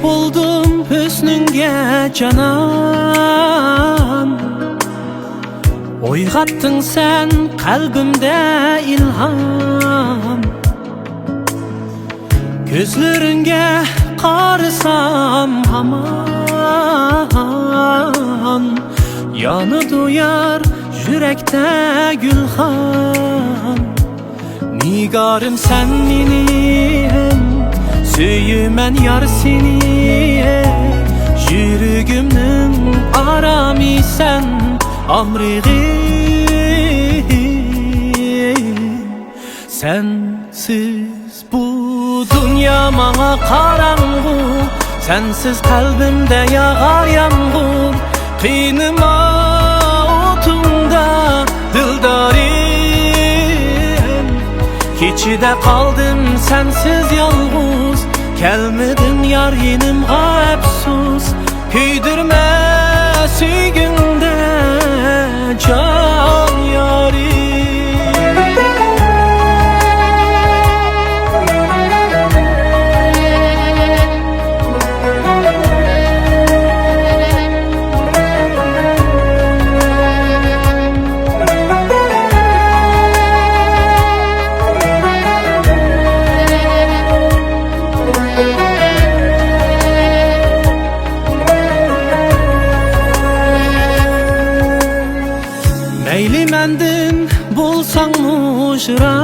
buldum hüsnünge canan. Oygattın sen kalbimde ilham. Gözleringe qarasam haman, yanı duyar yürekte gülhan. Nigarım sen menim, söyümen yar seni. Yürügümnün arami sen, amrigim. Sensiz bu dünya bana karangu, sensiz kalbimde yağar yağmur. Kıyınıma otunda dildarim, keçide kaldım sensiz yalnız. Gelmedin yar yenim afsus, küydürme süygünde can yarim. Meyli mendin bulsan mujra,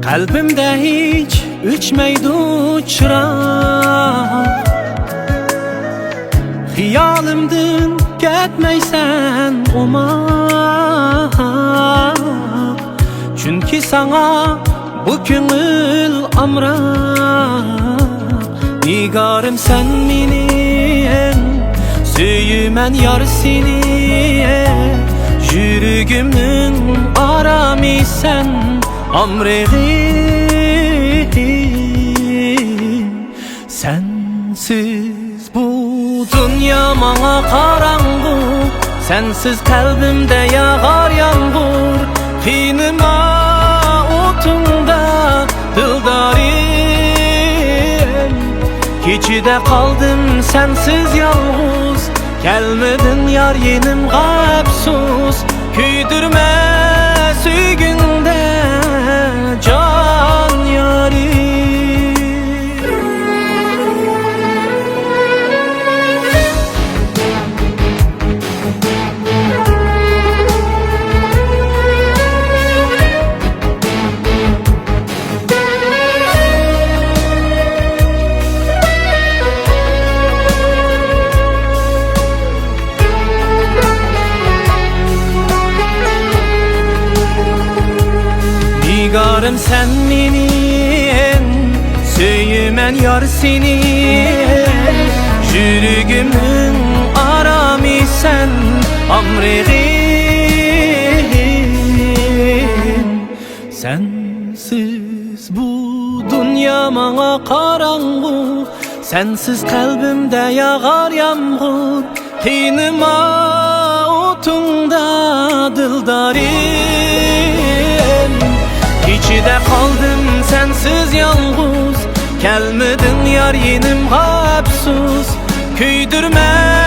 kalbimde hiç üçmeydi çırak. Hiyalimdin ketmeysen umak, çünkü sana bu köngül amrak. Nigarım sen menim, söyümen yar seni. Yürügümnün arami sen, amrigim. Sensiz bu dünya bana karangu, sensiz kalbimde yağar yağmur. Kıyınıma otunda dildarim, keçide kaldım sensiz yalnız. Gelmedin yar yenim afsus, küydürme süygünde can yarim. Nigarım sen menim, söyümen yar seni. Yürügümün arami sen, amrigim. Sensiz bu dünya bana karangu, sensiz kalbimde yağar yağmur. Kıyınıma otunda dildarim, keçide kaldım sensiz yalnız. Gelmedin yar yenim afsus, küydürme